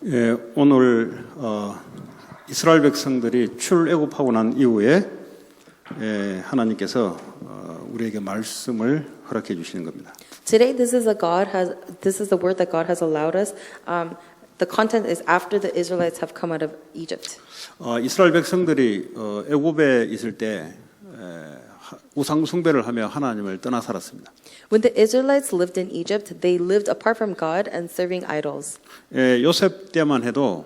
예, 오늘 이스라엘 백성들이 출애굽하고 난 이후에 하나님께서 우리에게 말씀을 허락해 주시는 겁니다. Today, this is the word that God has allowed us. The content is after the Israelites have come out of Egypt. 이스라엘 백성들이 애굽에 있을 때 우상 숭배를 하며 하나님을 떠나 살았습니다. When the Israelites lived in Egypt, they lived apart from God and serving idols. 요셉 때만 해도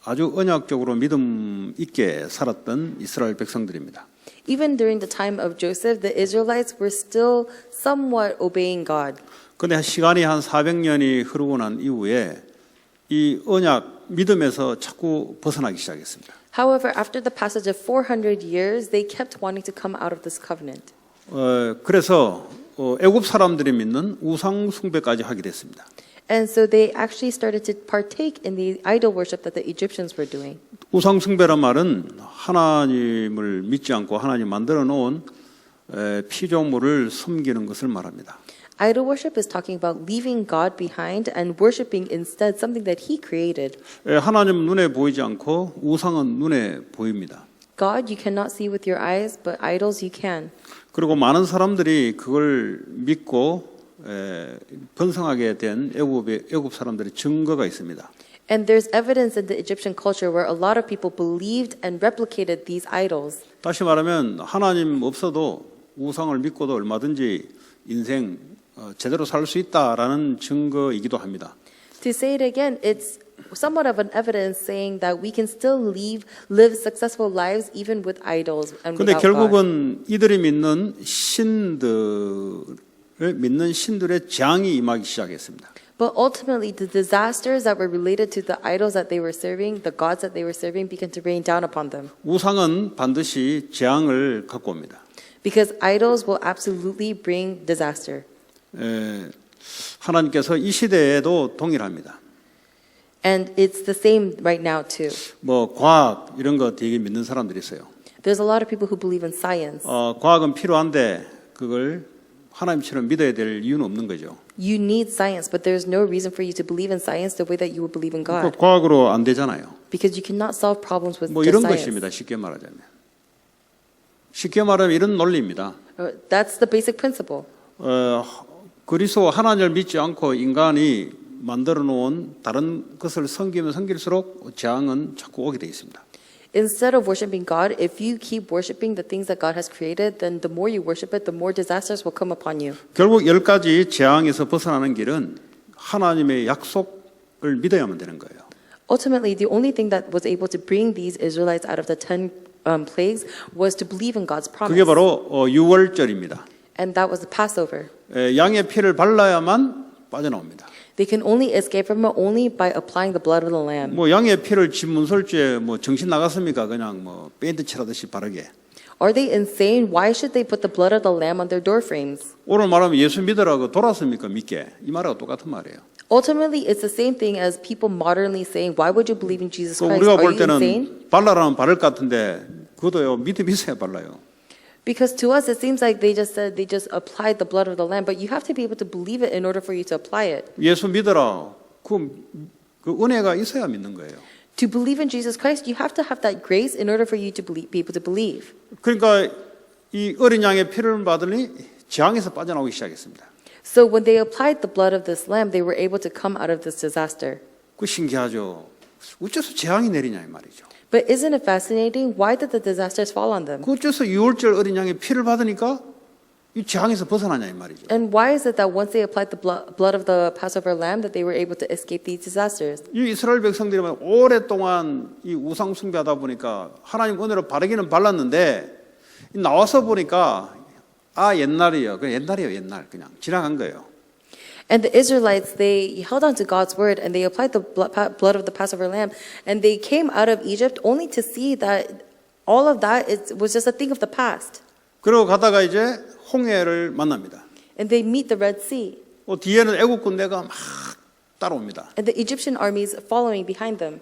아주 언약적으로 믿음 있게 살았던 이스라엘 백성들입니다. Even during the time of Joseph, the Israelites were still somewhat obeying God. 그런데 시간이 한 400년이 흐르고 난 이후에 이 언약 믿음에서 자꾸 벗어나기 시작했습니다. However, after the passage of 400 years, they kept wanting to come out of this covenant. 그래서 애굽 사람들이 믿는 우상 숭배까지 하게 됐습니다. And so they actually started to partake in the idol worship that the Egyptians were doing. 우상 숭배란 말은 하나님을 믿지 않고 하나님 만들어 놓은 피조물을 섬기는 것을 말합니다. Idol worship is talking about leaving God behind and worshiping instead something that He created. 하나님 눈에 보이지 않고 우상은 눈에 보입니다. God you cannot see with your eyes, but idols you can. 그리고 많은 사람들이 그걸 믿고 번성하게 된 애굽 사람들의 증거가 있습니다. And there's evidence in the Egyptian culture where a lot of people believed and replicated these idols. 다시 말하면 하나님 없어도 우상을 믿고도 얼마든지 인생 제대로 살 수 있다라는 증거이기도 합니다. To say it again, it's somewhat of an evidence saying that we can still live successful lives even with idols and 근데 without God. 결국은 이들이 믿는 신들의 재앙이 임하기 시작했습니다. But ultimately, the disasters that were related to the idols that they were serving, the gods that they were serving, began to rain down upon them. 우상은 반드시 재앙을 갖고 옵니다. Because idols will absolutely bring disaster. 하나님께서 이 시대에도 동일합니다. And it's the same right now too. 뭐 과학 이런 거 되게 믿는 사람들이 있어요. There's a lot of people who believe in science. 과학은 필요한데 그걸 하나님처럼 믿어야 될 이유는 없는 거죠. You need science, but there's no reason for you to believe in science the way that you would believe in God. 과학으로 안 되잖아요. Because you cannot solve problems with 뭐 just 이런 science. 것입니다. 쉽게 말하자면. 쉽게 말하면 이런 논리입니다. That's the basic principle. 그리스도 하나님을 믿지 않고 인간이 만들어 놓은 다른 것을 섬기면 섬길수록 재앙은 자꾸 오게 돼 있습니다. Instead of worshiping God, if you keep worshiping the things that God has created, then the more you worship it, the more disasters will come upon you. 결국 10가지 재앙에서 벗어나는 길은 하나님의 약속을 믿어야만 되는 거예요. Ultimately, the only thing that was able to bring these Israelites out of the 10 plagues was to believe in God's promise. 그게 바로 유월절입니다. And that was the Passover. 양의 피를 발라야만 빠져나옵니다. They can only escape from it only by applying the blood of the lamb. 뭐 양의 피를 집 문설주에 뭐 정신 나갔습니까? 그냥 뭐 밴드 칠하듯이 바르게. Are they insane? Why should they put the blood of the lamb on their door frames? 오늘 말하면 예수 믿으라고 돌았습니까? 믿게. 이 말하고 똑같은 말이에요. Ultimately, it's the same thing as people modernly saying, why would you believe in Jesus Christ? 우리가 Are 볼 you insane? 때는 발라라면 바를 것 같은데 그것도요 믿음이 있어야 발라요. Because to us, it seems like they just applied the blood of the lamb, but you have to be able to believe it in order for you to apply it. 예수 믿어라. 그 은혜가 있어야 믿는 거예요. To believe in Jesus Christ, you have to have that grace in order for you to be able to believe. 그러니까 이 어린 양의 피를 받으니 재앙에서 빠져나오기 시작했습니다. So when they applied the blood of this lamb, they were able to come out of this disaster. 그 신기하죠. 어째서 재앙이 내리냐 이 말이죠. But isn't it fascinating? Why did the disasters fall on them? 그 어째서 유월절 어린 양의 피를 받으니까 이 재앙에서 벗어나냐 이 말이죠. And why is it that once they applied the blood of the Passover lamb that they were able to escape these disasters? 이 이스라엘 백성들이 오랫동안 이 우상 숭배하다 보니까 하나님 은혜로 바르기는 발랐는데 나와서 보니까 옛날이에요. 그냥 옛날이에요. 옛날 그냥 지나간 거예요. And the Israelites, they held on to God's word and they applied the blood of the Passover lamb and they came out of Egypt only to see that all of that was just a thing of the past. 그러고 가다가 이제 홍해를 만납니다. And they meet the Red Sea. 뒤에는 애국 군대가 막 따라옵니다. And the Egyptian armies following behind them.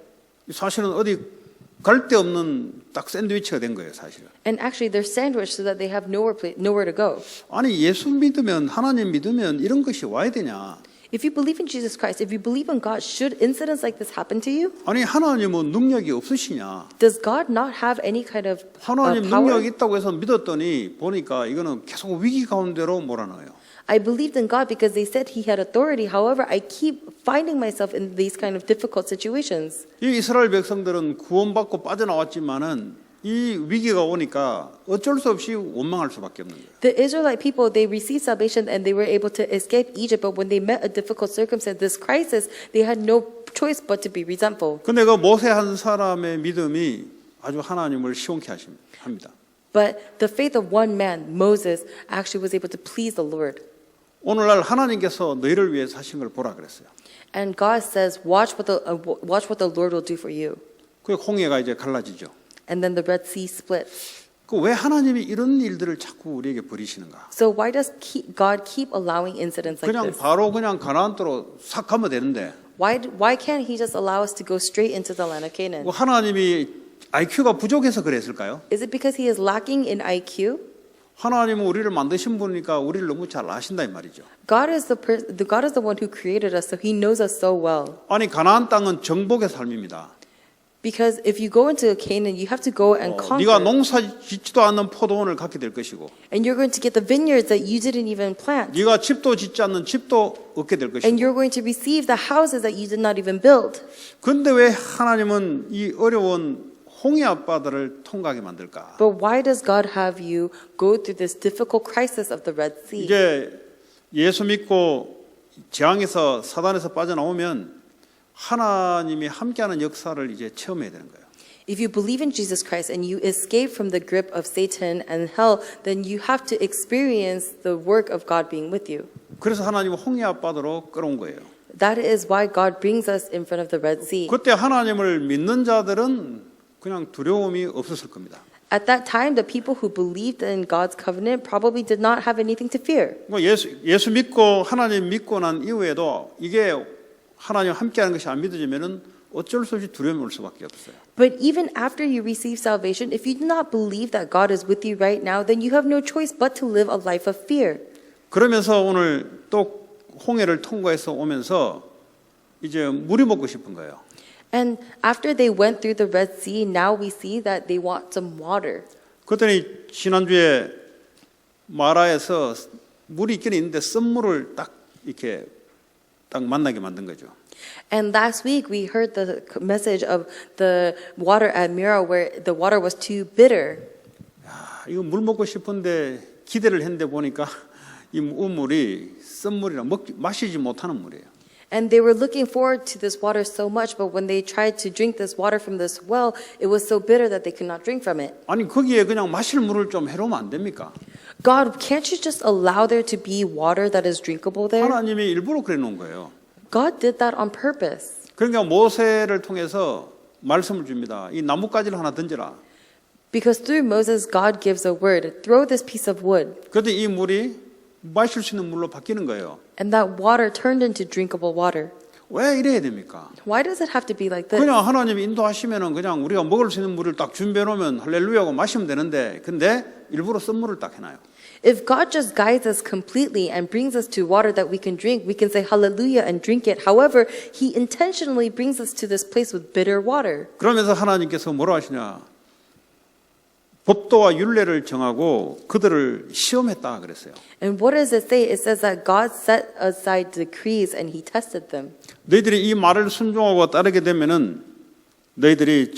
사실은 어디 갈 데 없는 딱 샌드위치가 된 거예요, 사실은. And actually they're sandwiched so that they have nowhere to go. 아니 예수 믿으면 하나님 믿으면 이런 것이 와야 되냐? If you believe in Jesus Christ, if you believe in God, should incidents like this happen to you? 아니 하나님은 능력이 없으시냐? Does God not have any kind of 하나님 power? 능력이 있다고 해서 믿었더니 보니까 이거는 계속 위기 가운데로 몰아넣어요. I believed in God because they said He had authority. However, I keep finding myself in these kind of difficult situations. 이 이스라엘 백성들은 구원받고 빠져나왔지만은 이 위기가 오니까 어쩔 수 없이 원망할 수밖에 없는 거예요. The Israelite people, they received salvation and they were able to escape Egypt. But when they met a difficult circumstance, this crisis, they had no choice but to be resentful. 근데 그 모세 한 사람의 믿음이 아주 하나님을 시원케 합니다. But the faith of one man, Moses, actually was able to please the Lord. 오늘날 하나님께서 너희를 위해서 하신 걸 보라 그랬어요. And God says, watch what the Lord will do for you. 그 홍해가 이제 갈라지죠. And then the Red Sea splits. 그 왜 하나님이 이런 일들을 자꾸 우리에게 버리시는가? So why does God keep allowing incidents like 그냥 this? 바로 그냥 가나안 땅으로 싹 가면 되는데 Why can't He just allow us to go straight into the land of Canaan? 뭐 하나님이 IQ가 부족해서 그랬을까요? Is it because He is lacking in IQ? 하나님은 우리를 만드신 분이니까 우리를 너무 잘 아신다 이 말이죠. God is the one who created us, so He knows us so well. 아니 가나안 땅은 정복의 삶입니다. Because if you go into Canaan, you have to go and 네가 conquer. 농사 짓지도 않는 포도원을 갖게 될 것이고 And you're going to get the vineyards that you didn't even plant. 네가 집도 짓지 않는 집도 얻게 될 것이고 And you're going to receive the houses that you did not even build. 그런데 왜 하나님은 이 어려운 홍해 앞바다를 통과하게 만들까? But why does God have you go through this difficult crisis of the Red Sea? 이제 예수 믿고 재앙에서 사단에서 빠져나오면 하나님이 함께하는 역사를 이제 체험해야 되는 거예요. If you believe in Jesus Christ and you escape from the grip of Satan and hell, then you have to experience the work of God being with you. 그래서 하나님은 홍해 앞바다로 끌어온 거예요. That is why God brings us in front of the Red Sea. 그때 하나님을 믿는 자들은 그냥 두려움이 없었을 겁니다. At that time, the people who believed in God's covenant probably did not have anything to fear. 뭐 예수 믿고 하나님 믿고 난 이후에도 이게 하나님 함께하는 것이 안 믿어지면은 어쩔 수 없이 두려움이 올 수밖에 없어요. But even after you receive salvation, if you do not believe that God is with you right now, then you have no choice but to live a life of fear. 그러면서 오늘 또 홍해를 통과해서 오면서 이제 물이 먹고 싶은 거예요. And after they went through the Red Sea, now we see that they want some water. 그랬더니 지난주에 마라에서 물이 있긴 있는데 쓴물을 딱 이렇게 딱 만나게 만든 거죠. And last week we heard the message of the water at Mira where the water was too bitter. 이거 물 먹고 싶은데 기대를 했는데 보니까 이 우물이 쓴물이라 마시지 못하는 물이에요. And they were looking forward to this water so much, but when they tried to drink this water from this well, it was so bitter that they could not drink from it. 아니 거기에 그냥 마실 물을 좀 해놓으면 안 됩니까? God, can't you just allow there to be water that is drinkable there? 하나님이 일부러 그래 놓은 거예요. God did that on purpose. 그러니까 모세를 통해서 말씀을 줍니다. 이 나뭇가지를 하나 던져라. Because through Moses, God gives a word. Throw this piece of wood. 그런데 이 물이 마실 수 있는 물로 바뀌는 거예요. And that water turned into drinkable water. 왜 이래야 됩니까? Why does it have to be like this? 그냥 하나님이 인도하시면은 그냥 우리가 먹을 수 있는 물을 딱 준비해 놓으면 할렐루야고 마시면 되는데 근데 일부러 쓴 물을 딱 해놔요. If God just guides us completely and brings us to water that we can drink, we can say hallelujah and drink it. However, He intentionally brings us to this place with bitter water. 그러면서 하나님께서 뭐라 하시냐? 법도와 율례를 정하고 그들을 시험했다 그랬어요. And what does it say? It says that God set aside decrees and He tested them. 너희들이 이 말을 순종하고 따르게 되면은 너희들이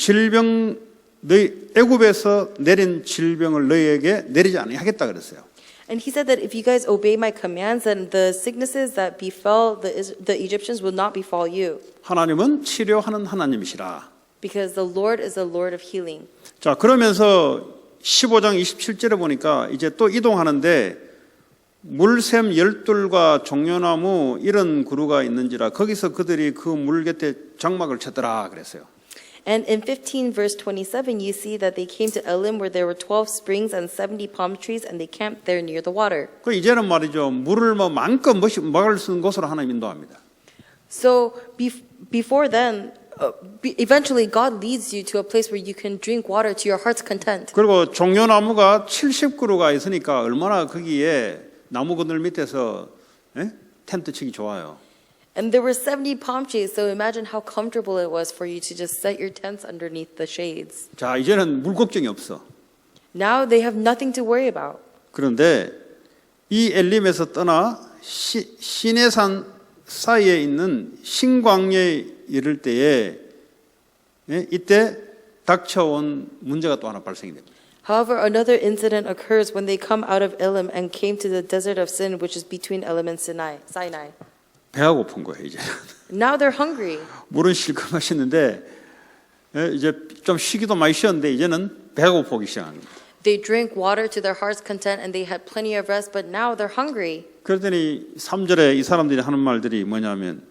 너희 애굽에서 내린 질병을 너희에게 내리지 아니하겠다 그랬어요. And He said that if you guys obey my commands, then the sicknesses that befell the Egyptians will not befall you. 하나님은 치료하는 하나님이시라. Because the Lord is a Lord of healing. 자, 그러면서 15장 27절에 보니까 이제 또 이동하는데 물샘 열둘과 종려나무 이런 그루가 있는지라 거기서 그들이 그 물 곁에 장막을 쳤더라 그랬어요. And in 15 verse 27, you see that they came to Elim where there were 12 springs and 70 palm trees and they camped there near the water. 그 이제는 말이죠. 물을 뭐 마음껏 먹을 수 있는 곳으로 하나님 인도합니다. So before then, eventually God leads you to a place where you can drink water to your heart's content. 그리고 종려나무가 70그루가 있으니까 얼마나 거기에 나무 그늘 밑에서 텐트 치기 좋아요. And there were 70 palm trees, so imagine how comfortable it was for you to just set your tents underneath the shades. 자, 이제는 물 걱정이 없어. Now they have nothing to worry about. 그런데 이 엘림에서 떠나 시내산 사이에 있는 신광야에 이를 때에 이때 닥쳐온 문제가 또 하나 발생이 됩니다. However, another incident occurs when they come out of Elim and came to the desert of Sin, which is between Elim and Sinai. 배가 고픈 거예요, 이제. Now they're hungry. 물은 실컷 마시는데 이제 좀 쉬기도 많이 쉬었는데 이제는 배가 고프기 시작한 겁니다. They drink water to their heart's content and they had plenty of rest, but now they're hungry. 그랬더니 3절에 이 사람들이 하는 말들이 뭐냐면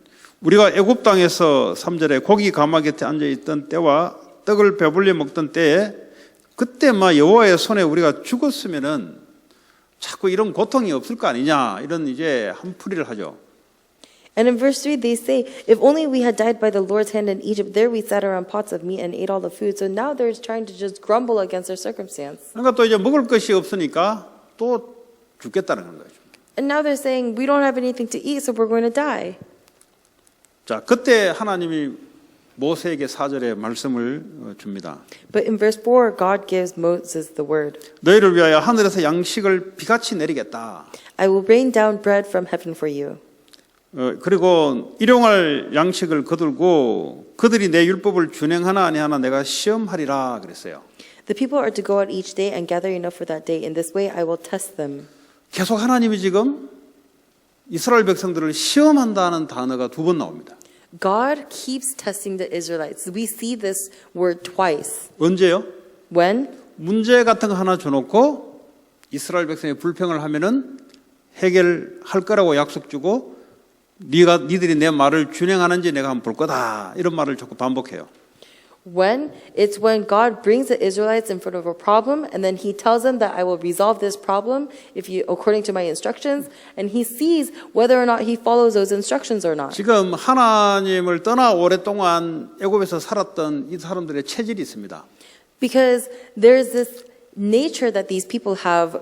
우리가 애굽 땅에서 3절에 고기 가마 곁에 앉아 있던 때와 떡을 배불리 먹던 때에 그때 막 여호와의 손에 우리가 죽었으면은 자꾸 이런 고통이 없을 거 아니냐 이런 이제 한풀이를 하죠. And in verse 3, they say, if only we had died by the Lord's hand in Egypt, there we sat around pots of meat and ate all the food. So now they're trying to just grumble against their circumstance. 그러니까 또 이제 먹을 것이 없으니까 또 죽겠다는 거죠. And now they're saying, we don't have anything to eat, so we're going to die. 자, 그때 하나님이 모세에게 4절에 말씀을 줍니다. But in verse 4, God gives Moses the word. 너희를 위하여 하늘에서 양식을 비같이 내리겠다. I will rain down bread from heaven for you. 그리고 일용할 양식을 거둘고 그들이 내 율법을 준행하나 아니하나 내가 시험하리라 그랬어요. The people are to go out each day and gather enough for that day. In this way I will test them. 계속 하나님이 지금 이스라엘 백성들을 시험한다는 단어가 2번 나옵니다. God keeps testing the Israelites. We see this word twice. 언제요? When? 문제 같은 거 하나 줘놓고 이스라엘 백성이 불평을 하면은 해결할 거라고 약속 주고 니들이 내 말을 준행하는지 내가 한번 볼 거다 이런 말을 자꾸 반복해요. When? It's when God brings the Israelites in front of a problem and then he tells them that I will resolve this problem if you according to my instructions and he sees whether or not he follows those instructions or not. 지금 하나님을 떠나 오랫동안 애굽에서 살았던 이 사람들의 체질이 있습니다. Because there's this nature that these people have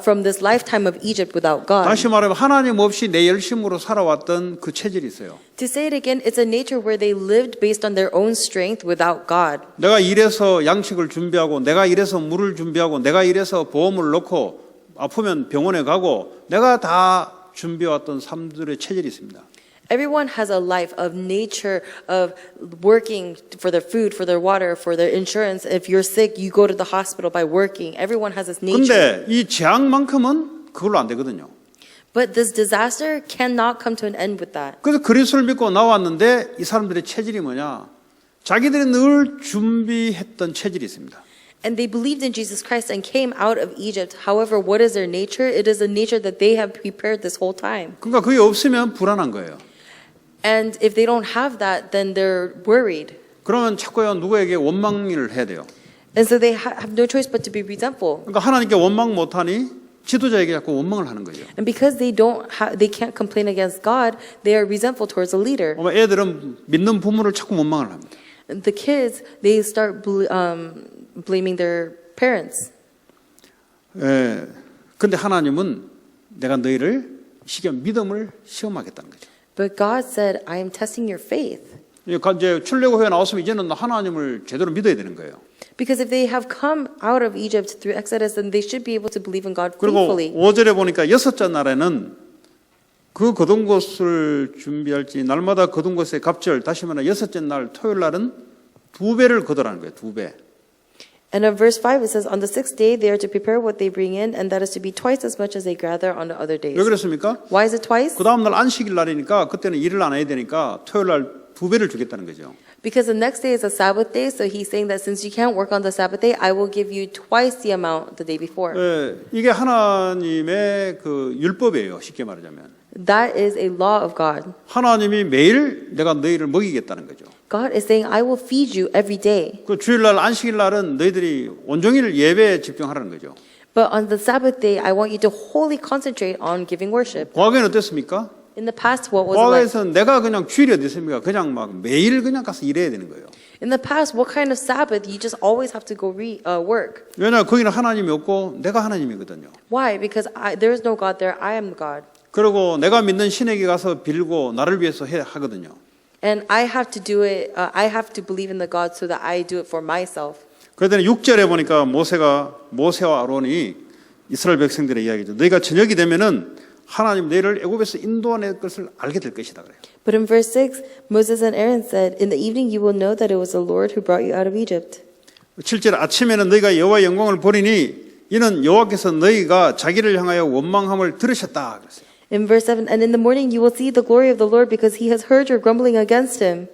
from this lifetime of Egypt without God. 다시 말하면 하나님 없이 내 열심으로 살아왔던 그 체질이 있어요. To say it again, it's a nature where they lived based on their own strength without God. 내가 이래서 양식을 준비하고 내가 이래서 물을 준비하고 내가 이래서 보험을 넣고 아프면 병원에 가고 내가 다 준비해왔던 삶들의 체질이 있습니다. Everyone has a life of nature of working for their food, for their water, for their insurance. If you're sick, you go to the hospital by working. Everyone has this nature. 근데 이 재앙만큼은 그걸로 안 되거든요. But this disaster cannot come to an end with that. 그래서 그리스도를 믿고 나왔는데 이 사람들의 체질이 뭐냐? 자기들이 늘 준비했던 체질이 있습니다. And they believed in Jesus Christ and came out of Egypt. However, what is their nature? It is a nature that they have prepared this whole time. 그러니까 그게 없으면 불안한 거예요. And if they don't have that, then they're worried. 그러면 자꾸요 누구에게 원망을 해야 돼요. And so they have no choice but to be resentful. 그러니까 하나님께 원망 못하니 지도자에게 자꾸 원망을 하는 거죠. And because they can't complain against God, they are resentful towards the leader. 애들은 믿는 부모를 자꾸 원망을 합니다. And the kids, they start blaming their parents. 예. 근데 하나님은 내가 너희를 믿음을 시험하겠다는 거죠. But God said, I am testing your faith. 이제 출애굽에 나왔으면 이제는 하나님을 제대로 믿어야 되는 거예요. Because if they have come out of Egypt through Exodus, then they should be able to believe in God 그리고 faithfully. 5절에 보니까 여섯째 날에는 그 거둔 것을 준비할지 날마다 거둔 것의 갑절 다시 말하면 여섯째 날 토요일 날은 2배를 거두라는 거예요. 2배. And in verse 5 it says, on the sixth day they are to prepare what they bring in, and that is to be twice as much as they gather on the other days. 왜 그랬습니까? Why is it twice? 그 다음 날 안식일 날이니까 그때는 일을 안 해야 되니까 토요일 날 2배를 주겠다는 거죠. Because the next day is a Sabbath day, so he's saying that since you can't work on the Sabbath day, I will give you twice the amount the day before. 예, 이게 하나님의 그 율법이에요. 쉽게 말하자면. That is a law of God. 하나님이 매일 내가 너희를 먹이겠다는 거죠. God is saying, I will feed you every day. 그 주일날 안식일 날은 너희들이 온종일 예배에 집중하라는 거죠. But on the Sabbath day, I want you to wholly concentrate on giving worship. 과거에는 어땠습니까? In the past, what was it like? 과거에서는 내가 그냥 주일이 어디 있습니까? 그냥 막 매일 그냥 가서 일해야 되는 거예요. In the past, what kind of Sabbath? You just always have to go work. 왜냐 거기는 하나님이 없고 내가 하나님이거든요. Why? Because there is no God there. I am the God. 그리고 내가 믿는 신에게 가서 빌고 나를 위해서 하거든요. And I have to do it, I have to believe in the God so that I do it for myself. 그랬더니 6절에 보니까 모세와 아론이 이스라엘 백성들의 이야기죠. 너희가 저녁이 되면은 하나님 너희를 애굽에서 인도하는 것을 알게 될 것이다 그래요. But in verse 6, Moses and Aaron said, In the evening you will know that it was the Lord who brought you out of Egypt. 7절 아침에는 너희가 여호와의 영광을 보리니 이는 여호와께서 너희가 자기를 향하여 원망함을 들으셨다 그랬어요. In verse 7, And in the morning you will see the glory of the Lord because he has heard your grumbling against him.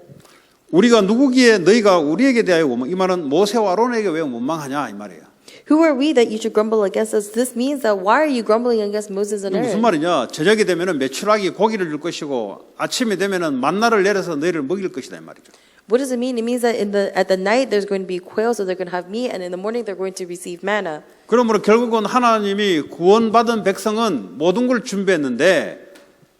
우리가 누구기에 너희가 우리에게 대하여 원망 이 말은 모세와 아론에게 왜 원망하냐 이 말이에요. Who are we that you should grumble against us? This means that why are you grumbling against Moses and 무슨 Aaron? 말이냐? 저녁이 되면은 메추라기 고기를 줄 것이고 아침에 되면은 만나를 내려서 너희를 먹일 것이다 이 말이죠. What does it mean? It means that at the night there's going to be quail, so they're going to have meat, and in the morning they're going to receive manna. 그러므로 결국은 하나님이 구원받은 백성은 모든 걸 준비했는데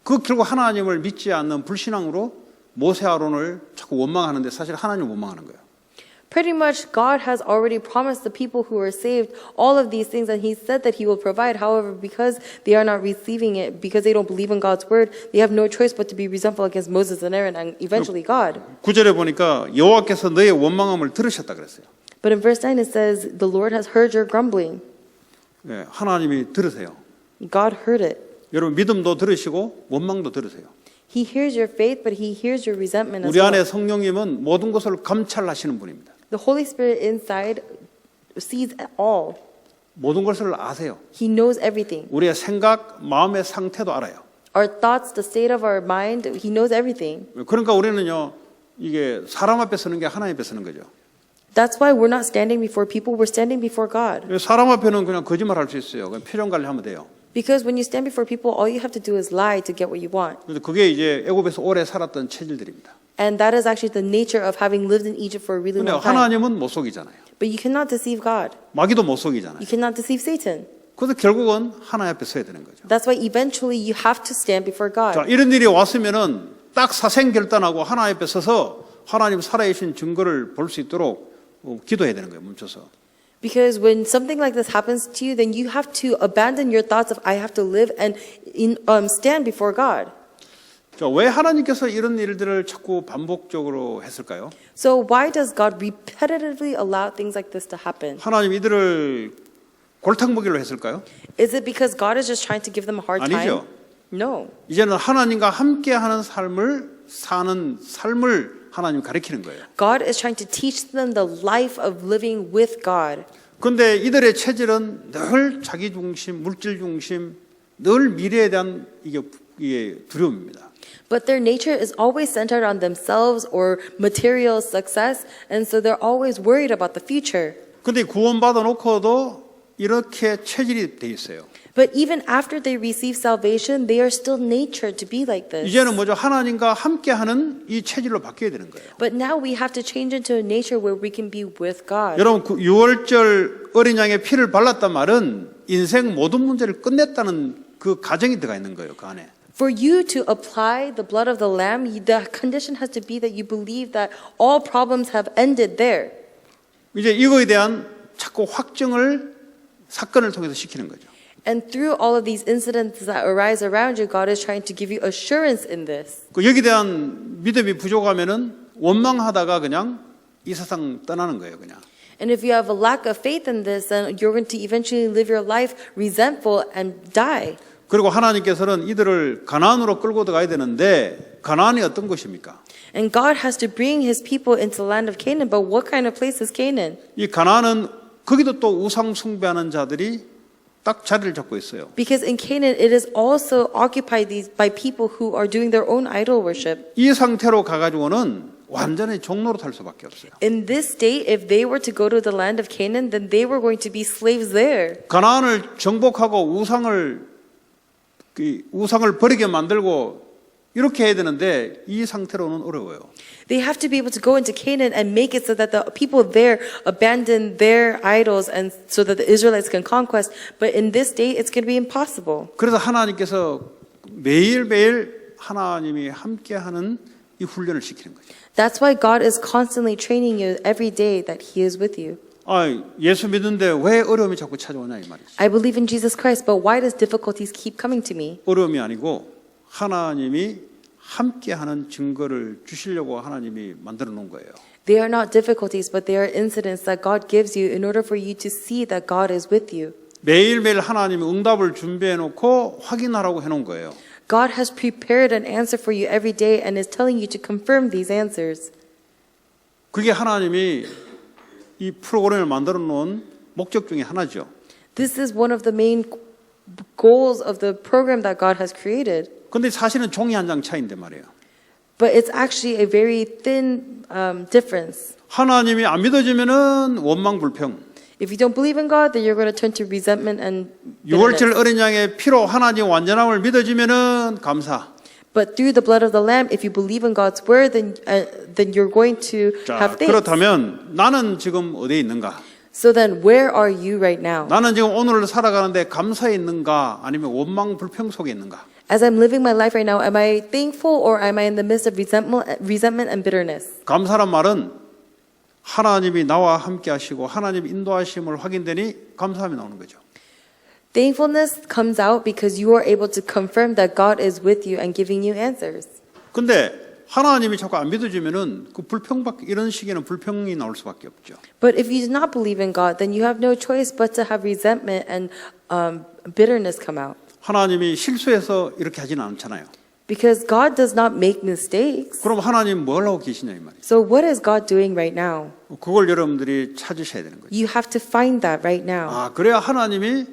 그 결국 하나님을 믿지 않는 불신앙으로 모세 아론을 자꾸 원망하는데 사실 하나님을 원망하는 거예요. Pretty much God has already promised the people who are saved all of these things, and he said that he will provide. However, because they are not receiving it, because they don't believe in God's word, they have no choice but to be resentful against Moses and Aaron and eventually God. 9절에 보니까 여호와께서 너의 원망함을 들으셨다 그랬어요. But in verse 9 it says, The Lord has heard your grumbling. 예, 하나님이 들으세요. God heard it. 여러분 믿음도 들으시고 원망도 들으세요. He hears your faith, but he hears your resentment as 우리 안에 well. 성령님은 모든 것을 감찰하시는 분입니다. The Holy Spirit inside sees all. 모든 것을 아세요. He knows everything. 우리의 생각, 마음의 상태도 알아요. Our thoughts, the state of our mind, he knows everything. 그러니까 우리는요, 이게 사람 앞에 서는 게 하나님 앞에 서는 거죠. That's why we're not standing before people, we're standing before God. 사람 앞에는 그냥 거짓말 할 수 있어요. 그냥 표정 관리하면 돼요. Because when you stand before people, all you have to do is lie to get what you want. 그래서 그게 이제 애굽에서 오래 살았던 체질들입니다. And that is actually the nature of having lived in Egypt for a really 근데 long time. 하나님은 못 속이잖아요. But you cannot deceive God. 마귀도 못 속이잖아요. You cannot deceive Satan. 그래서 결국은 하나님 앞에 서야 되는 거죠. That's why eventually you have to stand before 자, God. 이런 일이 왔으면은 딱 사생결단하고 하나님 앞에 서서 하나님 살아계신 증거를 볼 수 있도록 기도해야 되는 거예요. 멈춰서. Because when something like this happens to you, then you have to abandon your thoughts of I have to live and stand before God. 자, 왜 하나님께서 이런 일들을 자꾸 반복적으로 했을까요? So why does God repetitively allow things like this to happen? 하나님 이들을 골탕 먹이로 했을까요? Is it because God is just trying to give them a hard 아니죠. time? No. 이제는 하나님과 함께하는 삶을 사는 삶을 하나님 가르치는 거예요. God is trying to teach them the life of living with God. 그런데 이들의 체질은 늘 자기 중심, 물질 중심, 늘 미래에 대한 이게 두려움입니다. But their nature is always centered on themselves or material success, and so they're always worried about the future. 그런데 구원받아 놓고도 이렇게 체질이 돼 있어요. But even after they receive salvation, they are still natured to be like this. 이제는 뭐죠? 하나님과 함께하는 이 체질로 바뀌어야 되는 거예요. But now we have to change into a nature where we can be with God. 여러분, 6월절 어린 양의 피를 발랐단 말은 인생 모든 문제를 끝냈다는 그 가정이 들어가 있는 거예요. 그 안에. For you to apply the blood of the lamb, the condition has to be that you believe that all problems have ended there. 이제 이거에 대한 자꾸 확증을 사건을 통해서 시키는 거죠. And through all of these incidents that arise around you, God is trying to give you assurance in this. 여기에 대한 믿음이 부족하면은 원망하다가 그냥 이 세상 떠나는 거예요, 그냥. And if you have a lack of faith in this, then you're going to eventually live your life resentful and die. 그리고 하나님께서는 이들을 가나안으로 끌고 들어가야 되는데 가나안이 어떤 곳입니까? And God has to bring his people into the land of Canaan, but what kind of place is Canaan? 이 가나안은 거기도 또 우상 숭배하는 자들이 딱 자리를 잡고 있어요. Because in Canaan, it is also occupied by people who are doing their own idol worship. 이 상태로 가가지고는 완전히 종로로 탈 수밖에 없어요. In this state, if they were to go to the land of Canaan, then they were going to be slaves there. 가나안을 정복하고 우상을 버리게 만들고 이렇게 해야 되는데 이 상태로는 어려워요. They have to be able to go into Canaan and make it so that the people there abandon their idols and so that the Israelites can conquest. But in this state, it's going to be impossible. 그래서 하나님께서 매일매일 하나님이 함께하는 이 훈련을 시키는 거죠. That's why God is constantly training you every day that He is with you. 예수 믿는데 왜 어려움이 자꾸 찾아오냐 이 말이지. I believe in Jesus Christ, but why does difficulties keep coming to me? 어려움이 아니고 하나님이 함께하는 증거를 주시려고 하나님이 만들어 놓은 거예요. They are not difficulties, but they are incidents that God gives you in order for you to see that God is with you. 매일매일 하나님이 응답을 준비해 놓고 확인하라고 해 놓은 거예요. God has prepared an answer for you every day and is telling you to confirm these answers. 그게 하나님이 이 프로그램을 만들어 놓은 목적 중에 하나죠. This is one of the main goals of the program that God has created. 근데 사실은 종이 한 장 차이인데 말이에요. But it's actually a very thin difference. 하나님이 안 믿어지면은 원망 불평. If you don't believe in God, then you're going to turn to resentment and 유월절 bitterness. 어린 양의 피로 하나님 완전함을 믿어지면은 감사. But through the blood of the Lamb, if you believe in God's word, then you're going to 자, have thanks. 그렇다면 나는 지금 어디에 있는가? So then, where are you right now? 나는 지금 오늘을 살아가는데 감사에 있는가? 아니면 원망 불평 속에 있는가? As I'm living my life right now, am I thankful or am I in the midst of resentment and bitterness? 감사란 말은 하나님이 나와 함께 하시고 하나님 인도하심을 확인되니 감사함이 나오는 거죠. Thankfulness comes out because you are able to confirm that God is with you and giving you answers. 근데 하나님이 자꾸 안 믿어지면은 그 불평밖에 이런 시기에는 불평이 나올 수밖에 없죠. But if you do not believe in God, then you have no choice but to have resentment and bitterness come out. 하나님이 실수해서 이렇게 하지는 않잖아요. Because God does not make mistakes. 그럼 하나님 뭘 하고 계시냐 이 말이에요. So what is God doing right now? 그걸 여러분들이 찾으셔야 되는 거죠. You have to find that right now. 아, 그래야 하나님이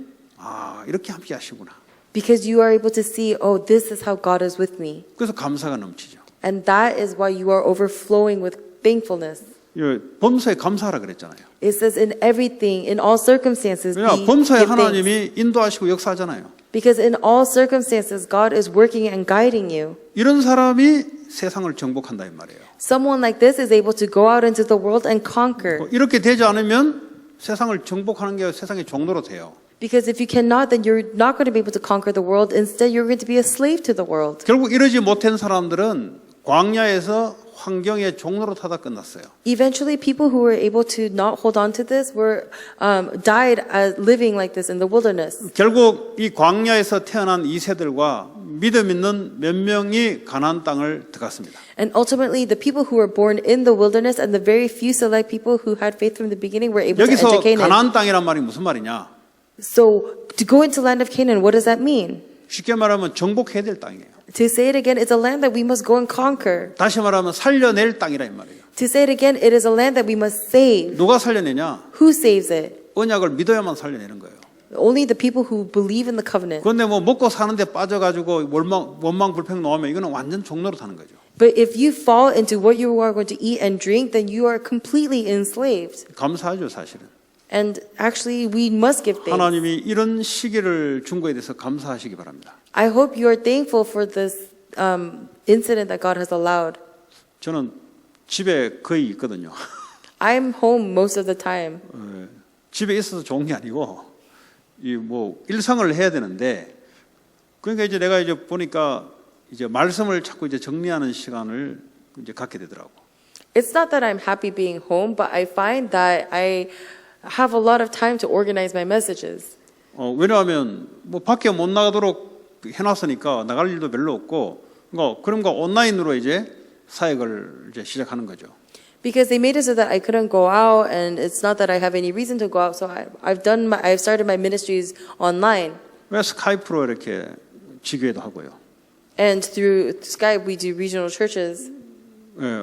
이렇게 함께 하시구나. Because you are able to see, oh, this is how God is with me. 그래서 감사가 넘치죠. And that is why you are overflowing with thankfulness. 범사에 감사하라 그랬잖아요. It says in everything, in all circumstances, 왜냐, give 범사에 thanks. 하나님이 인도하시고 역사하잖아요. Because in all circumstances, God is working and guiding you. 이런 사람이 세상을 정복한다 이 말이에요. Someone like this is able to go out into the world and conquer. 이렇게 되지 않으면 세상을 정복하는 게 세상의 종로로 돼요. Because if you cannot, then you're not going to be able to conquer the world. Instead, you're going to be a slave to the world. 결국 이러지 못한 사람들은 광야에서 환경의 종로로 타다 끝났어요. Eventually, people who were able to not hold on to this were died as living like this in the wilderness. 결국 이 광야에서 태어난 2세들과 믿음 있는 몇 명이 가나안 땅을 들어갔습니다. And ultimately, the people who were born in the wilderness and the very few select people who had faith from the beginning were able to enter 여기서 Canaan. 가나안 땅이란 말이 무슨 말이냐? So, to go into land of Canaan, what does that mean? 쉽게 말하면 정복해야 될 땅이에요. To say it again, it's a land that we must go and conquer. 다시 말하면 살려낼 땅이라 이 말이에요. To say it again, it is a land that we must save. 누가 살려내냐? Who saves it? 언약을 믿어야만 살려내는 거예요. Only the people who believe in the covenant. 그런데 뭐 먹고 사는데 빠져가지고 원망 불평 나오면 이거는 완전 종로로 타는 거죠. But if you fall into what you are going to eat and drink, then you are completely enslaved. 감사하죠 사실은. And actually, we must give thanks. 하나님이 이런 시기를 준 거에 대해서 감사하시기 바랍니다. I hope you are thankful for this incident that God has allowed. 저는 집에 거의 있거든요. I'm home most of the time. 집에 있어서 좋은 게 아니고 이 뭐 일상을 해야 되는데 그러니까 이제 내가 이제 보니까 이제 말씀을 자꾸 이제 정리하는 시간을 이제 갖게 되더라고. It's not that I'm happy being home, but I find that I have a lot of time to organize my messages. 왜냐하면 뭐 밖에 못 나가도록 해놨으니까 나갈 일도 별로 없고 그런 거 온라인으로 이제 사역을 이제 시작하는 거죠. Because they made it so that I couldn't go out, and it's not that I have any reason to go out. So I've started my ministries online, 왜 스카이프로 이렇게 지교회도 하고요. and through Skype we do regional churches.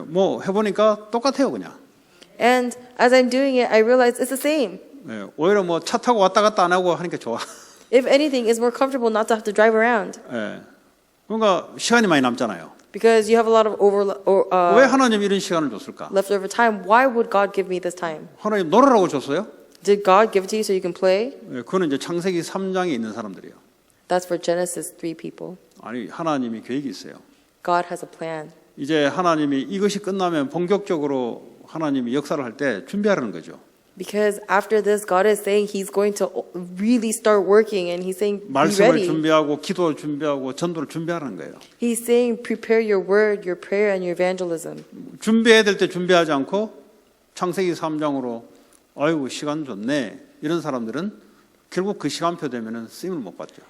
뭐 해보니까 똑같아요 그냥. And as I'm doing it, I realize it's the same. 오히려 뭐 차 타고 왔다 갔다 안 하고 하니까 좋아. If anything, it's more comfortable not to have to drive around. 그러니까 시간이 많이 남잖아요. Because you have a lot of 왜 하나님 이런 시간을 줬을까? leftover time. Why would God give me this time? 하나님 놀으라고 줬어요? Did God give it to you so you can play? 그거는 이제 창세기 3장에 있는 사람들이에요. That's for Genesis 3 people. 아니 하나님이 계획이 있어요. God has a plan. 이제 하나님이 이것이 끝나면 본격적으로 하나님이 역사를 할 때 준비하라는 거죠. Because after this, God is saying He's going to really start working, and He's saying, be 말씀을 ready. 준비하고 기도를 준비하고 전도를 준비하라는 거예요. He's saying, prepare your word, your prayer, and your evangelism. 준비해야 될 때 준비하지 않고 창세기 3장으로 아이고 시간 좋네 이런 사람들은 결국 그 시간표 되면은 쓰임을 못 받죠.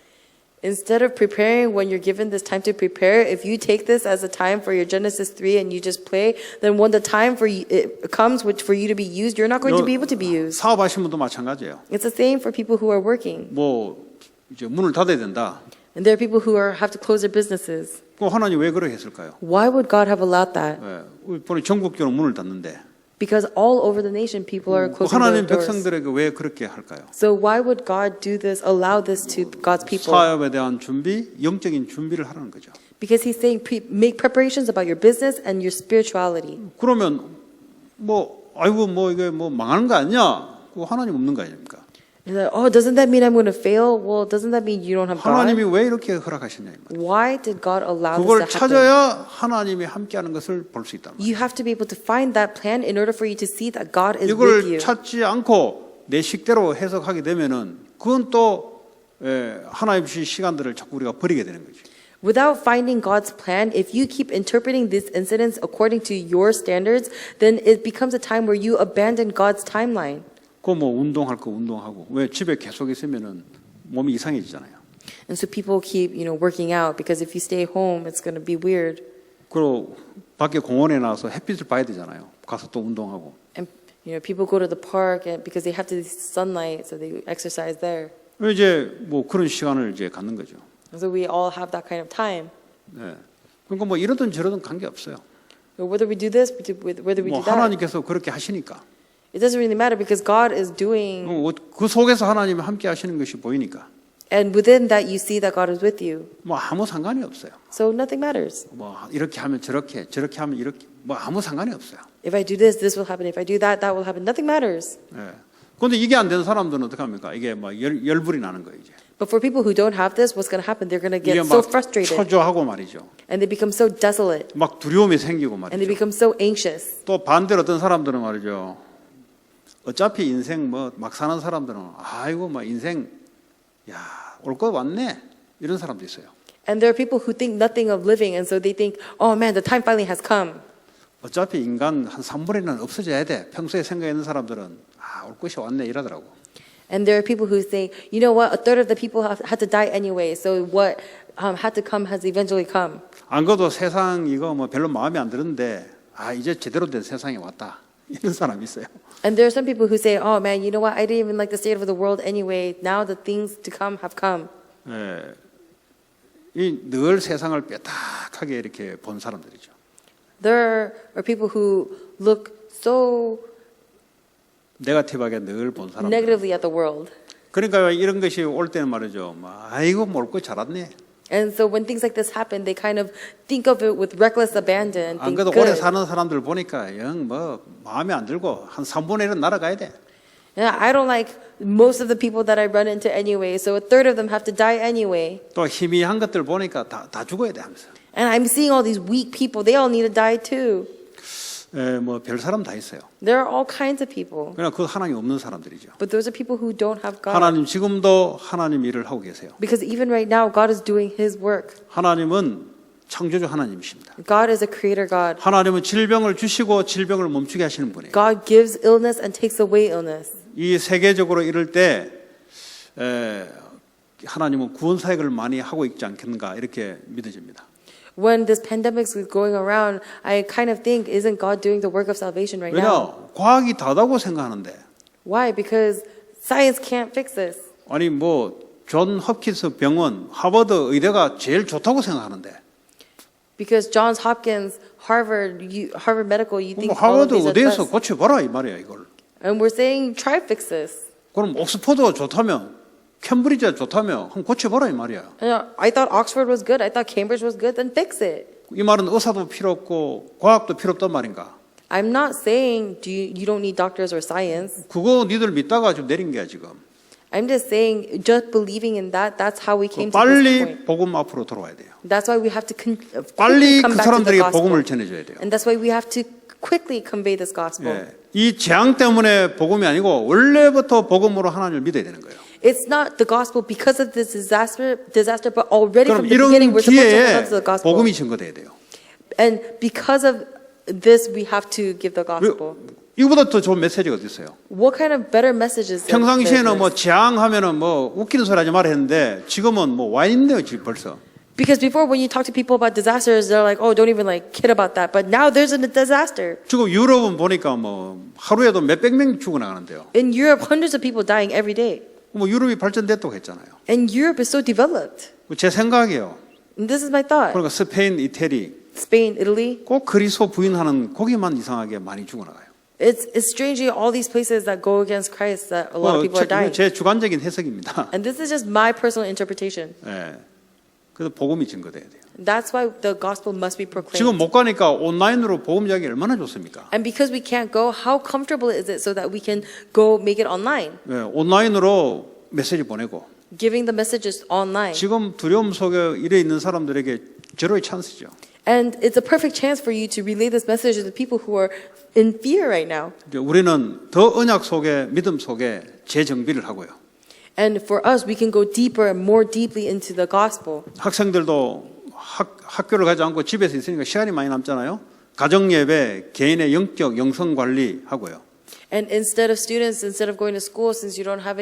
Instead of preparing when you're given this time to prepare, if you take this as a time for your Genesis 3 and you just play, then when the time for you, it comes which for you to be used, you're not going to be able to be used. 사업하시는 분도 마찬가지예요. It's the same for people who are working. 뭐 이제 문을 닫아야 된다. And there are people who have to close their businesses. 그 하나님 왜 그렇게 했을까요? Why would God have allowed that? 예, 우리 보니 전국적으로 문을 닫는데 Because all over the nation, people are closing 하나님 their doors. 백성들에게 왜 그렇게 할까요? So why would God do this, allow this to God's people? 사업에 대한 준비, 영적인 준비를 하라는 거죠. Because he's saying make preparations about your business and your spirituality. 그러면 뭐 아이고 뭐 이게 뭐 망하는 거 아니냐? 그 하나님 없는 거 아닙니까? He's like, oh, doesn't that mean I'm going to fail? Well, doesn't that mean you don't have 하나님이 God? 왜 이렇게 허락하셨냐 이 말이에요. Why did God allow 그걸 this to happen? 찾아야 하나님이 함께하는 것을 볼 수 있다. You have to be able to find that plan in order for you to see that God is with 이걸 you. 찾지 않고 내 식대로 해석하게 되면은 그건 또 하나님 주신 시간들을 자꾸 우리가 버리게 되는 거죠. Without finding God's plan, if you keep interpreting these incidents according to your standards, then it becomes a time where you abandon God's timeline. 그 뭐 운동할 거 운동하고 왜 집에 계속 있으면은 몸이 이상해지잖아요. And so people keep, working out because if you stay home, it's going to be weird. 그리고 밖에 공원에 나와서 햇빛을 봐야 되잖아요. 가서 또 운동하고. And people go to the park because they have to see sunlight, so they exercise there. 이제 뭐 그런 시간을 이제 갖는 거죠. And so we all have that kind of time. 네. 그러니까 뭐 이러든 저러든 관계 없어요. So whether we do this, whether we 뭐 do that, 하나님께서 그렇게 하시니까. it doesn't really matter because God is doing, 그 속에서 하나님이 함께 하시는 것이 보이니까. and within that you see that God is with you. 뭐 아무 상관이 없어요. So nothing matters. 뭐 이렇게 하면 저렇게, 저렇게 하면 이렇게, 뭐 아무 상관이 없어요. If I do this, this will happen. If I do that, that will happen. Nothing matters. 예. 그런데 이게 안 되는 사람들은 어떻게 합니까? 이게 막 열불이 나는 거예요, 이제. But for people who don't have this, what's going to happen? They're going to 이게 get so 막 frustrated 초조하고 말이죠. and they become so desolate 막 두려움이 생기고 and they 말이죠. become so anxious. 또 반대로 어떤 사람들은 말이죠. 어차피 인생 뭐 막 사는 사람들은 아이고 막 인생 야, 올 거 왔네. 이런 사람도 있어요. And there are people who think nothing of living and so they think, oh man, the time finally has come. 어차피 인간 한 3분의 1은 없어져야 돼. 평소에 생각했는 사람들은 올 것이 왔네 이러더라고. And there are people who say, you know what, a third of the people had to die anyway, so what had to come has eventually come. 안 그래도 세상 이거 뭐 별로 마음에 안 드는데 이제 제대로 된 세상이 왔다. 이런 사람이 있어요. And there are some people who say, oh man, you know what, I didn't even like the state of the world anyway, now the things to come have come. 예, 늘 세상을 뼈딱하게 이렇게 본 사람들이죠. There are people who look so 네거티브하게 늘 본 사람들. negatively at the world. 그러니까 이런 것이 올 때는 말이죠. 아이고 올 거 잘았네. And so when things like this happen, they kind of think of it with reckless abandon. 안 Think 그래도 오래 good. 사는 사람들 보니까 영 뭐 마음에 안 들고 한 3분의 1은 날아가야 돼. Yeah, I don't like most of the people that I run into anyway, so a third of them have to die anyway. 또 희미한 것들 보니까 다 죽어야 돼 하면서. And I'm seeing all these weak people, they all need to die too. 뭐 별 사람 다 있어요. There are all kinds of people. 그러나 그 하나님 없는 사람들이죠. But those are people who don't have God. 하나님 지금도 하나님 일을 하고 계세요. Because even right now, God is doing His work. 하나님은 창조주 하나님이십니다. God is a creator God. 하나님은 질병을 주시고 질병을 멈추게 하시는 분이에요. God gives illness and takes away illness. 이 세계적으로 이럴 때 하나님은 구원 사역을 많이 하고 있지 않겠는가 이렇게 믿어집니다. When this pandemic is going around, I kind of think, isn't God doing the work of salvation right now? 왜냐? 과학이 다다고 생각하는데 Why? Because science can't fix this. 아니 존 홉킨스 병원 하버드 의대가 제일 좋다고 생각하는데 Because Johns Hopkins, Harvard Medical, you think all of 하버드 these are 의대에서 best. 고쳐봐라 이 말이야 이걸. And we're saying, try fix this. 그럼 옥스퍼드가 좋다면 캠브리지가 좋다면 한번 고쳐봐라 이 말이야. I thought Oxford was good. I thought Cambridge was good. Then fix it. 이 말은 의사도 필요 없고 과학도 필요 없단 말인가? I'm not saying you don't need doctors or science. 그거 니들 믿다가 지금 내린 게야 지금. I'm just saying, just believing in that, that's how we came to this 빨리 point. 복음 앞으로 돌아와야 돼요. That's why we have to 빨리 quickly come 그 back to the 사람들에게 gospel. 복음을 전해줘야 돼요. And that's why we have to quickly convey this gospel. 예. 이 재앙 때문에 복음이 아니고 원래부터 복음으로 하나님을 믿어야 되는 거예요. It's not the gospel because of this disaster, but already 그럼 from the beginning 이런 we're supposed to hold 기회에 on to the gospel. 복음이 증거돼야 돼요. And because of this, we have to give the gospel. 이거보다 더 좋은 메시지가 어디 있어요? What kind of better messages? 평상시에는 뭐 재앙하면은 뭐 웃기는 소리 하지 말아 했는데 지금은 뭐 와 있네요, 지금 벌써. Because before, when you talk to people about disasters, they're like, "Oh, don't even like kid about that." But now there's a disaster. 지금 유럽은 보니까 뭐 하루에도 몇백 명 죽어나가는데요. In Europe, hundreds of people dying every day. 뭐 유럽이 발전됐다고 했잖아요. And Europe is so developed. 제 생각이에요. And this is my thought. 그러니까 스페인, 이태리 Spain, Italy. 꼭 그리스도 부인하는 거기만 이상하게 많이 죽어나가요. It's strangely all these places that go against Christ that a lot of people are dying. 제 주관적인 해석입니다. And this is just my personal interpretation. 예. 그래서 복음이 증거돼야 돼요. That's why the gospel must be proclaimed. 지금 못 가니까 온라인으로 복음 이야기 얼마나 좋습니까? And because we can't go, how comfortable is it so that we can go make it online? 예, 온라인으로 메시지 보내고 Giving the messages online. 지금 두려움 속에 이래 있는 사람들에게 제로의 찬스죠. And it's a perfect chance for you to relay this message to the people who are in fear right now. 이제 우리는 더 언약 속에 믿음 속에 재정비를 하고요. And for us, we can go deeper and more deeply into the gospel. 학생들도 학교를 가지 않고 집에서 있으니까 시간이 많이 남잖아요. 가정 예배, 개인의 영적 영성 관리 하고요. And instead of going to school, since you don't have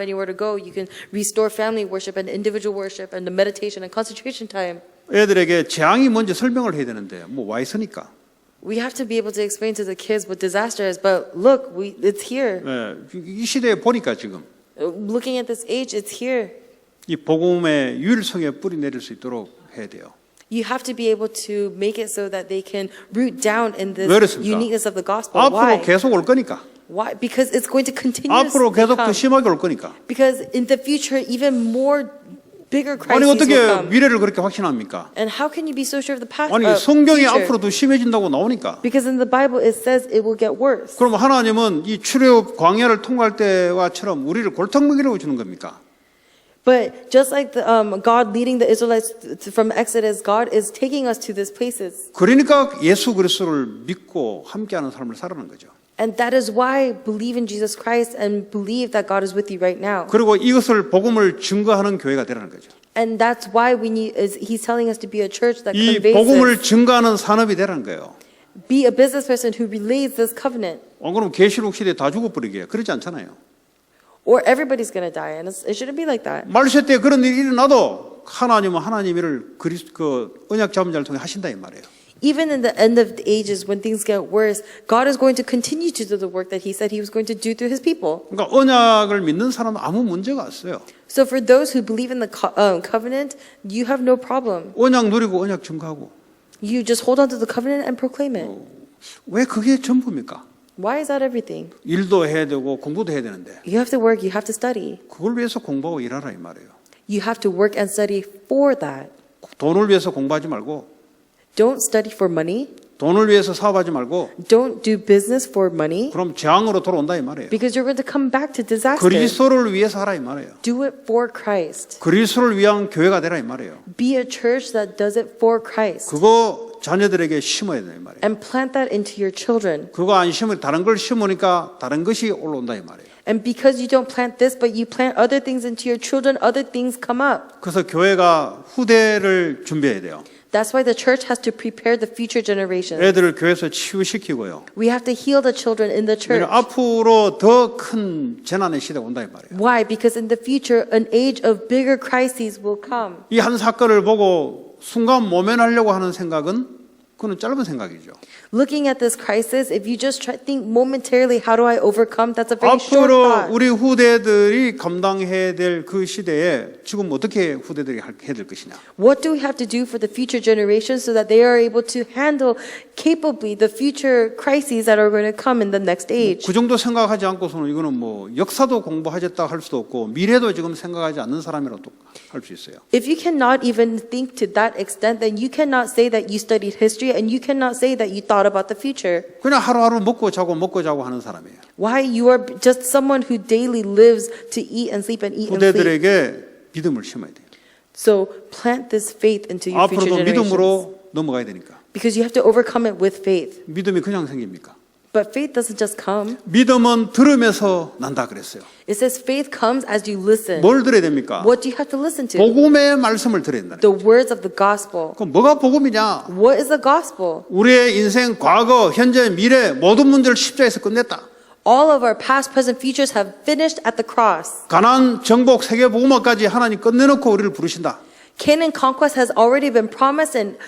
anywhere to go, you can restore family worship and individual worship and the meditation and concentration time. 애들에게 재앙이 뭔지 설명을 해야 되는데 뭐 와 있으니까. We have to be able to explain to the kids what disaster is. But look, it's here. 예, 이 시대에 보니까 지금 Looking at this age, it's here. 이 복음의 유일성에 뿌리 내릴 수 있도록 해야 돼요. You have to be able to make it so that they can root down in this 왜 그렇습니까? uniqueness of the gospel. 앞으로 Why? 계속 올 거니까. Why? Because it's going to continuously 앞으로 계속 더 come. 심하게 올 거니까. Because in the future, even more bigger 아니 crises will 어떻게 come. 미래를 그렇게 확신합니까? And how can you be so sure of the past? 아니 성경이 future? 앞으로 더 심해진다고 나오니까. Because in the Bible it says it will get worse. 그럼 하나님은 이 출애굽 광야를 통과할 때와처럼 우리를 골탕먹이려고 주는 겁니까? But just like God leading the Israelites from Exodus, God is taking us to these places. 그러니까 예수 그리스도를 믿고 함께하는 삶을 살아가는 거죠. And that is why believe in Jesus Christ and believe that God is with you right now. 그리고 이것을 복음을 증거하는 교회가 되라는 거죠. And that's why He's telling us to be a church that 이 conveys 복음을 this. 증거하는 산업이 되라는 거예요. Be a business person who relays this covenant. 그럼 계시록 시대에 다 죽어버리게 그렇지 않잖아요. Or everybody's going to die. And it shouldn't be like that. 말세 때 그런 일이 일어나도 하나님은 하나님 일을 그 언약 잡은 자를 통해 하신다 이 말이에요. Even in the end of the ages, when things get worse, God is going to continue to do the work that He said He was going to do through His people. 그러니까 언약을 믿는 사람은 아무 문제가 없어요. So for those who believe in the covenant, you have no problem. 언약 누리고 언약 증거하고. You just hold on to the covenant and proclaim it. 왜 그게 전부입니까? Why is that everything? 일도 해야 되고 공부도 해야 되는데 You have to work, you have to study. 그걸 위해서 공부하고 일하라 이 말이에요. You have to work and study for that. 돈을 위해서 공부하지 말고 Don't study for money. 돈을 위해서 사업하지 말고 Don't do business for money. 그럼 재앙으로 돌아온다 이 말이에요. Because you're going to come back to disaster. 그리스도를 위해서 하라 이 말이에요. Do it for Christ. 그리스도를 위한 교회가 되라 이 말이에요. Be a church that does it for Christ. 그거 자녀들에게 심어야 돼 이 말이에요. And plant that into your children. 그거 안 심으면 다른 걸 심으니까 다른 것이 올라온다 이 말이에요. And because you don't plant this, but you plant other things into your children, other things come up. 그래서 교회가 후대를 준비해야 돼요. That's why the church has to prepare the future generations. 애들을 교회에서 치유시키고요. We have to heal the children in the church. 앞으로 더 큰 재난의 시대가 온다 이 말이에요. Why? Because in the future, an age of bigger crises will come. 이 한 사건을 보고 순간 모면하려고 하는 생각은 그건 짧은 생각이죠. Looking at this crisis, if you just think momentarily, how do I overcome? That's a very short 앞으로 thought. 우리 후대들이 감당해야 될 그 시대에 지금 어떻게 후대들이 해야 될 것이냐. What do we have to do for the future generations so that they are able to handle capably the future crises that are going to come in the next age? 그 정도 생각하지 않고서는 이거는 뭐 역사도 공부하겠다 할 수도 없고 미래도 지금 생각하지 않는 사람이라도 할 수 있어요. If you cannot even think to that extent, then you cannot say that you studied history and you cannot say that you thought about the future. 그냥 하루하루 먹고 자고 하는 사람이에요. Why? You are just someone who daily lives to eat and sleep and eat and sleep. 후대들에게 믿음을 심어야 돼요. So plant this faith into your future 앞으로도 generations. 믿음으로 넘어가야 되니까. Because you have to overcome it with faith. 믿음이 그냥 생깁니까? But faith doesn't just come. 믿음은 들으면서 난다 그랬어요. It says faith comes as you listen. 뭘 들어야 됩니까? What do you have to listen to? 복음의 말씀을 들어야 된다. The words of the gospel. 그럼 뭐가 복음이냐? What is the gospel? 우리의 인생, 과거, 현재, 미래 모든 문제를 십자에서 끝냈다. All of our past, present, futures have finished at the cross. 가나안, 정복, 세계 복음화까지 하나님 끝내놓고 우리를 부르신다. Canaan conquest has already been promised and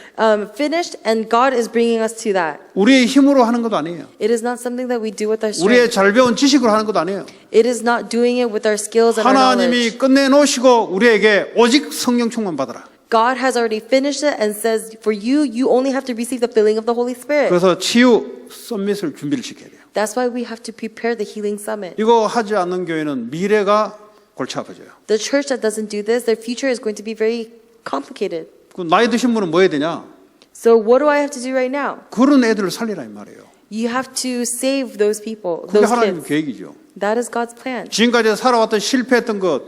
finished, and God is bringing us to that. 우리의 힘으로 하는 것도 아니에요. It is not something that we do with our 우리의 strength. 잘 배운 지식으로 하는 것도 아니에요. It is not doing it with our skills and our knowledge. 하나님이 끝내놓으시고 우리에게 오직 성령 충만 받아라. God has already finished it and says, for you, you only have to receive the filling of the Holy Spirit. 그래서 치유 썸밋을 준비를 시켜야 돼요. That's why we have to prepare the healing summit. 이거 하지 않는 교회는 미래가 골치 아파져요. The church that doesn't do this, their future is going to be very complicated. 그 나이 드신 분은 뭐 해야 되냐? So what do I have to do right now? 그런 애들을 살리라 이 말이에요. You have to save those people, 그게 those 하나님 kids. 계획이죠. That is God's plan. 지금까지 살아왔던 실패했던 것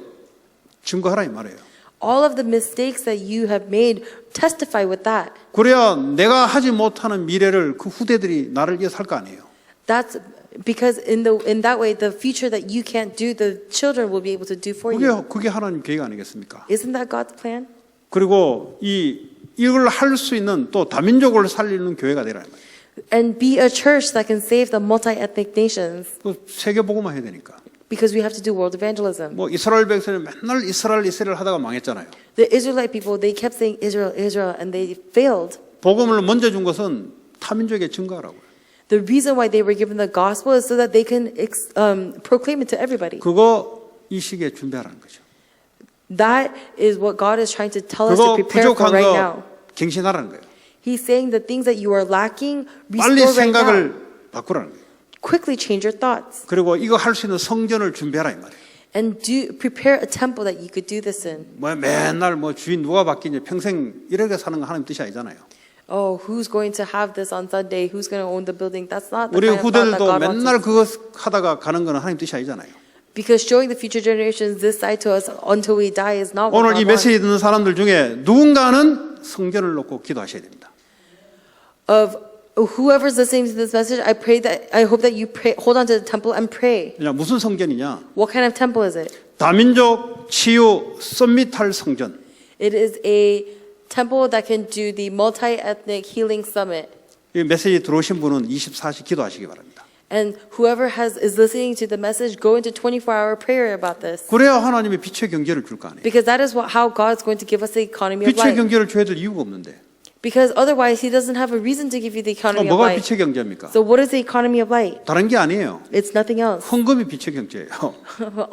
증거하라 이 말이에요. All of the mistakes that you have made, testify with that. 그래야 내가 하지 못하는 미래를 그 후대들이 나를 위해서 할 거 아니에요. That's because in that way, the future that you can't do, the children will be able to do for you. 그게 하나님 계획 아니겠습니까? Isn't that God's plan? 그리고 이걸 할 수 있는 또 다민족을 살리는 교회가 되라 이 말이에요. And be a church that can save the multi-ethnic nations. 그 세계 복음화 해야 되니까. Because we have to do world evangelism. 뭐 이스라엘 백성이 맨날 이스라엘 하다가 망했잖아요. The Israelite people, they kept saying Israel, Israel, and they failed. 복음을 먼저 준 것은 타민족에 증거하라고요. The reason why they were given the gospel is so that they can proclaim it to everybody. 그거 이 시기에 준비하라는 거죠. That is what God is trying to tell us 그거 to prepare for 부족한 right 거 now. 갱신하라는 거예요. He's saying the things that you are lacking, 빨리 restore right now. 생각을 바꾸라는 거예요. Quickly change your thoughts. 그리고 이거 할 수 있는 성전을 준비하라 이 말이에요. And prepare a temple that you could do this in. 뭐 맨날 뭐 주인 누가 바뀌냐 평생 이렇게 사는 거 하나님 뜻이 아니잖아요. Oh, who's going to have this on Sunday? Who's going to own the building? That's not the 우리 kind of thought that 후대들도 God wants. 맨날 그거 하다가 가는 거는 하나님 뜻이 아니잖아요. Because showing the future generations this side to us until we die is not what 오늘 이 God wants. 메시지 듣는 사람들 중에 누군가는 성전을 놓고 기도하셔야 됩니다. Of whoever's listening to this message, I hope that you pray, hold on to the temple and pray. 그냥 무슨 성전이냐? What kind of temple is it? 다민족 치유 썸밋할 성전. It is a temple that can do the multi-ethnic healing summit. 이 메시지 들어오신 분은 24시 기도하시기 바랍니다. And whoever is listening to the message, go into 24-hour prayer about this. 그래야 하나님이 빛의 경제를 줄 거 아니에요. Because that is how God's going to give us the economy of 빛의 light. 경제를 줘야 될 이유가 없는데. Because otherwise, He doesn't have a reason to give you the economy of 뭐가 light. 빛의 경제입니까? So what is the economy of light? 다른 게 아니에요. It's nothing else. 헌금이 빛의 경제예요.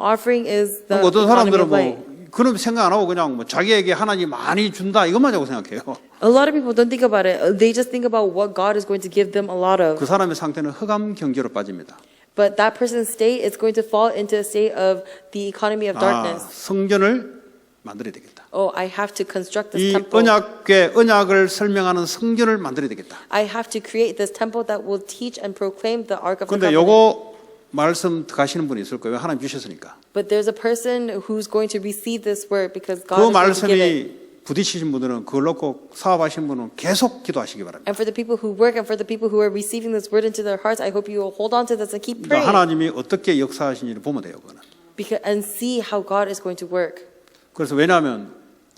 Offering is the 어떤 economy 사람들은 of light. 뭐 그런 생각 안 하고 그냥 뭐 자기에게 하나님 많이 준다 이것만 자고 생각해요. A lot of people don't think about it. They just think about what God is going to give them a lot of. 그 사람의 상태는 흑암 경제로 빠집니다. But that person's state is going to fall into a state of the economy of darkness. 성전을 만들어야 되겠다. Oh, I have to construct this 이 temple. 언약을 설명하는 성전을 만들어야 되겠다. I have to create this temple that will teach and proclaim the Ark of the 그런데 Covenant. 요거 말씀 가시는 분이 있을 거예요. 하나님 주셨으니까. But there's a person who's going to receive this word because 그 God is going to give it. 말씀이 부딪히신 분들은 그걸 놓고 사업하신 분은 계속 기도하시기 바랍니다. And for the people who work and for the people who are receiving this word into their hearts, I hope you will hold on to this and keep praying. 하나님이 어떻게 역사하시는지를 보면 돼요. 그거는. And see how God is going to work. 그래서 왜냐하면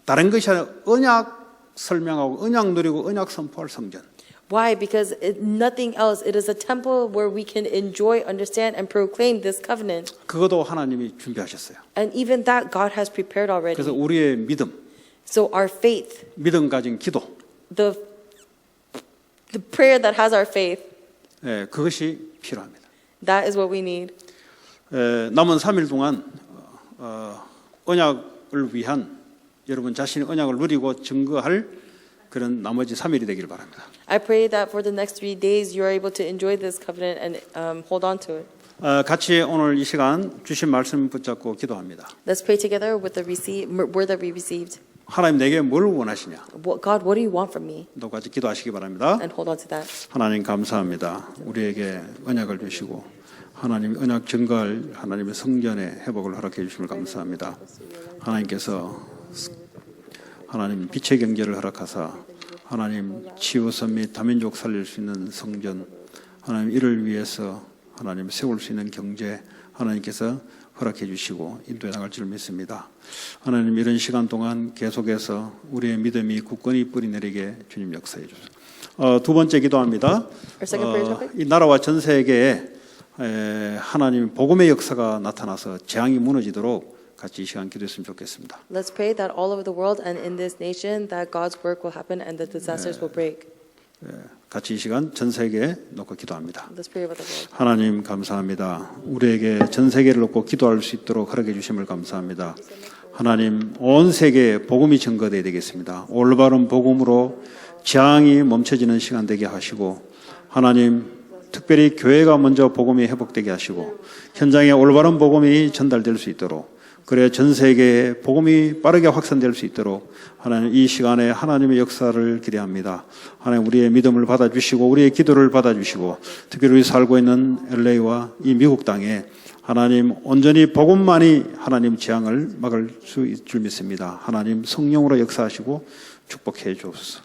다른 것이 아니라 언약 설명하고 언약 누리고 언약 선포할 성전. Why? Because nothing else. It is a temple where we can enjoy, understand, and proclaim this covenant. 그것도 하나님이 준비하셨어요. And even that God has prepared already. 그래서 우리의 믿음, So our faith, 믿음 가진 기도, the prayer that has our faith, 그것이 필요합니다. that is what we need. 남은 3일 동안 언약을 위한 여러분 자신의 언약을 누리고 증거할 그런 나머지 3일이 되기를 바랍니다. I pray that for the next 3 days you are able to enjoy this covenant and hold on to it. 같이 오늘 이 시간 주신 말씀 붙잡고 기도합니다. Let's pray together with the word that we received. 하나님 내게 뭘 원하시냐? God, what do you want from me? 또 같이 기도하시기 바랍니다. And hold on to that. 하나님 감사합니다. 우리에게 언약을 주시고 하나님 언약 증거할 하나님의 성전의 회복을 허락해 주심을 감사합니다. 하나님께서 하나님 빛의 경제를 허락하사 하나님 치유선 및 다민족 살릴 수 있는 성전 하나님 이를 위해서 하나님 세울 수 있는 경제 하나님께서 허락해 주시고 인도해 나갈 줄 믿습니다. 하나님 이런 시간 동안 계속해서 우리의 믿음이 굳건히 뿌리내리게 주님 역사해 주소서. 두 번째 기도합니다. Our second prayer topic. 이 나라와 전 세계에 하나님 복음의 역사가 나타나서 재앙이 무너지도록 같이 이 시간 기도했으면 좋겠습니다. Let's pray that all over the world and in this nation that God's work will happen and the disasters will break. 같이 이 시간 전 세계에 놓고 기도합니다. Let's pray about the world. 하나님 감사합니다. 우리에게 전 세계를 놓고 기도할 수 있도록 허락해 주심을 감사합니다. 하나님 온 세계에 복음이 증거되어야 되겠습니다. 올바른 복음으로 재앙이 멈춰지는 시간 되게 하시고 하나님 특별히 교회가 먼저 복음이 회복되게 하시고 현장에 올바른 복음이 전달될 수 있도록 그래 전 세계에 복음이 빠르게 확산될 수 있도록 하나님 이 시간에 하나님의 역사를 기대합니다. 하나님 우리의 믿음을 받아주시고 우리의 기도를 받아주시고 특별히 우리 살고 있는 LA와 이 미국 땅에 하나님 온전히 복음만이 하나님 재앙을 막을 수 있을 줄 믿습니다. 하나님 성령으로 역사하시고 축복해 주옵소서.